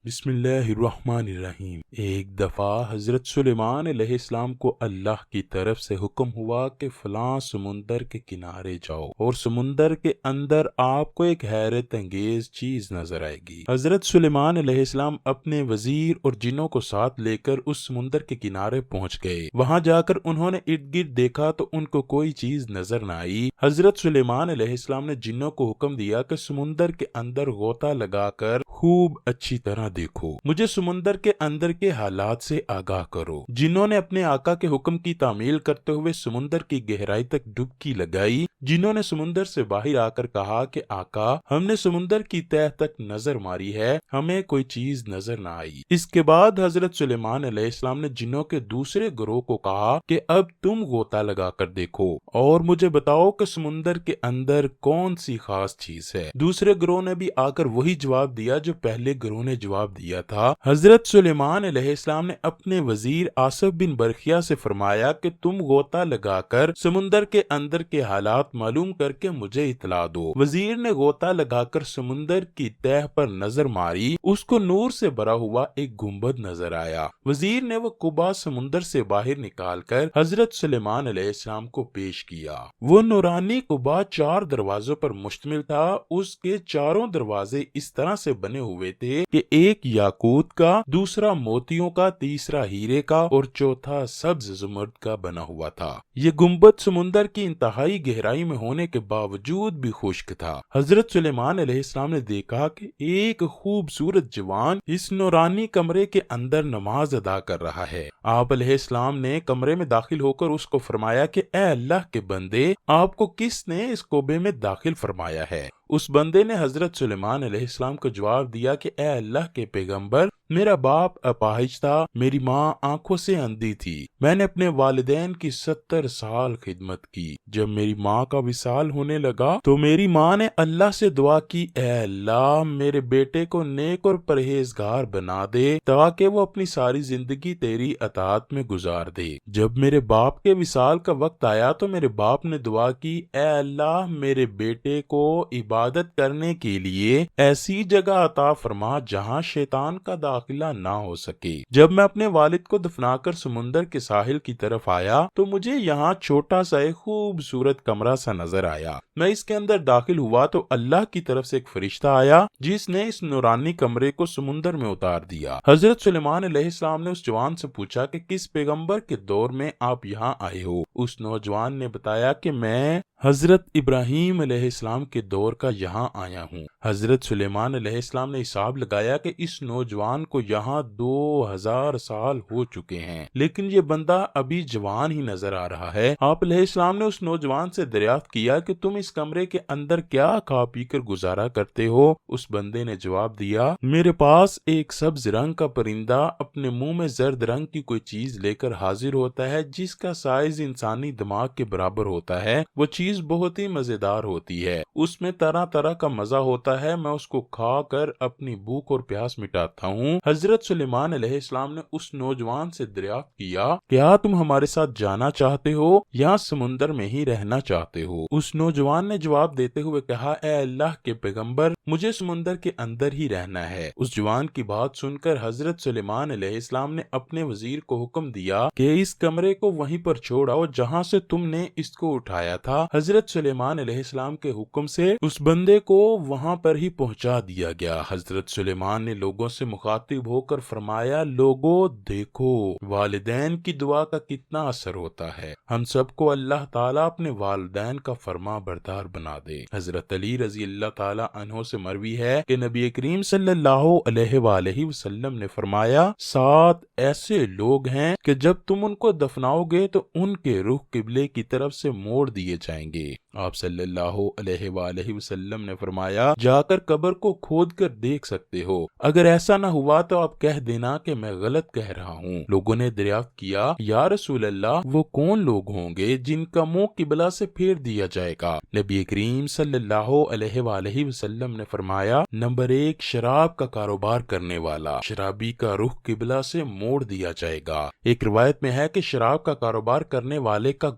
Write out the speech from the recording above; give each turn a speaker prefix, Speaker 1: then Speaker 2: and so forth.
Speaker 1: بسم اللہ الرحمن الرحیم۔ ایک دفعہ حضرت سلیمان علیہ السلام کو اللہ کی طرف سے حکم ہوا کہ فلاں سمندر کے کنارے جاؤ اور سمندر کے اندر آپ کو ایک حیرت انگیز چیز نظر آئے گی۔ حضرت سلیمان علیہ السلام اپنے وزیر اور جنوں کو ساتھ لے کر اس سمندر کے کنارے پہنچ گئے۔ وہاں جا کر انہوں نے ارد گرد دیکھا تو ان کو کوئی چیز نظر نہ آئی۔ حضرت سلیمان علیہ السلام نے جنوں کو حکم دیا کہ سمندر کے اندر غوطہ لگا کر خوب اچھی طرح دیکھو، مجھے سمندر کے اندر کے حالات سے آگاہ کرو۔ جنہوں نے اپنے آقا کے حکم کی تعمیل کرتے ہوئے سمندر کی گہرائی تک ڈبکی لگائی۔ جنہوں نے سمندر سے باہر آ کر کہا کہ آقا، ہم نے سمندر کی تہہ تک نظر ماری ہے، ہمیں کوئی چیز نظر نہ آئی۔ اس کے بعد حضرت سلیمان علیہ السلام نے جنوں کے دوسرے گروہ کو کہا کہ اب تم غوطہ لگا کر دیکھو اور مجھے بتاؤ کہ سمندر کے اندر کون سی خاص چیز ہے۔ دوسرے گروہ نے بھی آ کر وہی جواب دیا جو پہلے گروہ نے جواب دیا تھا۔ حضرت سلیمان علیہ السلام نے اپنے وزیر آصف بن برخیا سے فرمایا کہ تم غوطہ لگا کر سمندر کے اندر کے حالات معلوم کر کے مجھے اطلاع دو۔ وزیر نے غوطہ لگا کر سمندر کی تہہ پر نظر ماری، اس کو نور سے بھرا ہوا ایک گنبد نظر آیا۔ وزیر نے وہ قبا سمندر سے باہر نکال کر حضرت سلیمان علیہ السلام کو پیش کیا۔ وہ نورانی قبا 4 دروازوں پر مشتمل تھا۔ اس کے چاروں دروازے اس طرح سے بنے ہوئے تھے کہ ایک یاقوت کا، دوسرا موتیوں کا، تیسرا ہیرے کا اور چوتھا سبز زمرد کا بنا ہوا تھا۔ یہ گنبد سمندر کی انتہائی گہرائی میں ہونے کے باوجود بھی خشک تھا۔ حضرت سلیمان علیہ السلام نے دیکھا کہ ایک خوبصورت جوان اس نورانی کمرے کے اندر نماز ادا کر رہا ہے۔ آپ علیہ السلام نے کمرے میں داخل ہو کر اس کو فرمایا کہ اے اللہ کے بندے، آپ کو کس نے اس کوبے میں داخل فرمایا ہے؟ اس بندے نے حضرت سلیمان علیہ السلام کو جواب دیا کہ اے اللہ کے پیغمبر، میرا باپ اپاہج تھا، میری ماں آنکھوں سے اندھی تھی، میں نے اپنے والدین کی 70 سال خدمت کی۔ جب میری ماں کا وصال ہونے لگا تو میری ماں نے اللہ سے دعا کی، اے اللہ میرے بیٹے کو نیک اور پرہیزگار بنا دے تاکہ وہ اپنی ساری زندگی تیری اطاعت میں گزار دے۔ جب میرے باپ کے وصال کا وقت آیا تو میرے باپ نے دعا کی، اے اللہ میرے بیٹے کو عبادت کرنے کے لیے ایسی جگہ عطا فرما جہاں شیطان کا داخلہ نہ ہو سکے۔ جب میں اپنے والد کو دفنا کر سمندر کے ساحل کی طرف آیا تو مجھے یہاں چھوٹا سا ایک خوبصورت کمرہ سا نظر آیا۔ میں اس کے اندر داخل ہوا تو اللہ کی طرف سے ایک فرشتہ آیا جس نے اس نورانی کمرے کو سمندر میں اتار دیا۔ حضرت سلیمان علیہ السلام نے اس جوان سے پوچھا کہ کس پیغمبر کے دور میں آپ یہاں آئے ہو؟ اس نوجوان نے بتایا کہ میں حضرت ابراہیم علیہ السلام کے دور کا یہاں آیا ہوں۔ حضرت سلیمان علیہ السلام نے حساب لگایا کہ اس نوجوان کو یہاں 2000 سال ہو چکے ہیں، لیکن یہ بندہ ابھی جوان ہی نظر آ رہا ہے۔ آپ علیہ السلام نے اس نوجوان سے دریافت کیا کہ تم اس کمرے کے اندر کیا کھا پی کر گزارا کرتے ہو؟ اس بندے نے جواب دیا، میرے پاس ایک سبز رنگ کا پرندہ اپنے منہ میں زرد رنگ کی کوئی چیز لے کر حاضر ہوتا ہے جس کا سائز انسانی دماغ کے برابر ہوتا ہے۔ وہ چیز بہت ہی مزیدار ہوتی ہے، اس میں طرح طرح کا مزہ ہوتا ہے، میں اس کو کھا کر اپنی بھوک اور پیاس مٹاتا ہوں۔ حضرت سلیمان علیہ السلام نے اس نوجوان سے دریافت کیا، کیا تم ہمارے ساتھ جانا چاہتے ہو یا سمندر میں ہی رہنا چاہتے ہو؟ اس نوجوان نے جواب دیتے ہوئے کہا، اے اللہ کے پیغمبر، مجھے سمندر کے اندر ہی رہنا ہے۔ اس جوان کی بات سن کر حضرت سلیمان علیہ السلام نے اپنے وزیر کو حکم دیا کہ اس کمرے کو وہیں پر چھوڑاؤ جہاں سے تم نے اس کو اٹھایا تھا۔ حضرت سلیمان علیہ السلام کے حکم سے اس بندے کو وہاں پر ہی پہنچا دیا گیا۔ حضرت سلیمان نے لوگوں سے مخاطب ہو کر فرمایا، لوگوں دیکھو والدین کی دعا کا کتنا اثر ہوتا ہے، ہم سب کو اللہ تعالیٰ اپنے والدین کا فرما بردار بنا دے۔ حضرت علی رضی اللہ تعالیٰ عنہ سے مروی ہے کہ نبی کریم صلی اللہ علیہ وآلہ وسلم نے فرمایا، 7 ایسے لوگ ہیں کہ جب تم ان کو دفناؤ گے تو ان کے رخ قبلے کی طرف سے موڑ دیے جائیں گے۔ آپ صلی اللہ علیہ وآلہ وسلم نے فرمایا، جا کر قبر کو کھود کر دیکھ سکتے ہو، اگر ایسا نہ ہوا تو آپ کہہ دینا کہ میں غلط کہہ رہا ہوں۔ لوگوں نے دریافت کیا، یا رسول اللہ، وہ کون لوگ ہوں گے جن کا منہ قبلہ سے پھیر دیا جائے گا؟ نبی کریم صلی اللہ علیہ وآلہ وسلم نے فرمایا، نمبر 1، شراب کا کاروبار کرنے والا، شرابی کا رخ قبلہ سے موڑ دیا جائے گا۔ ایک روایت میں ہے کہ شراب کا کاروبار کرنے والے کا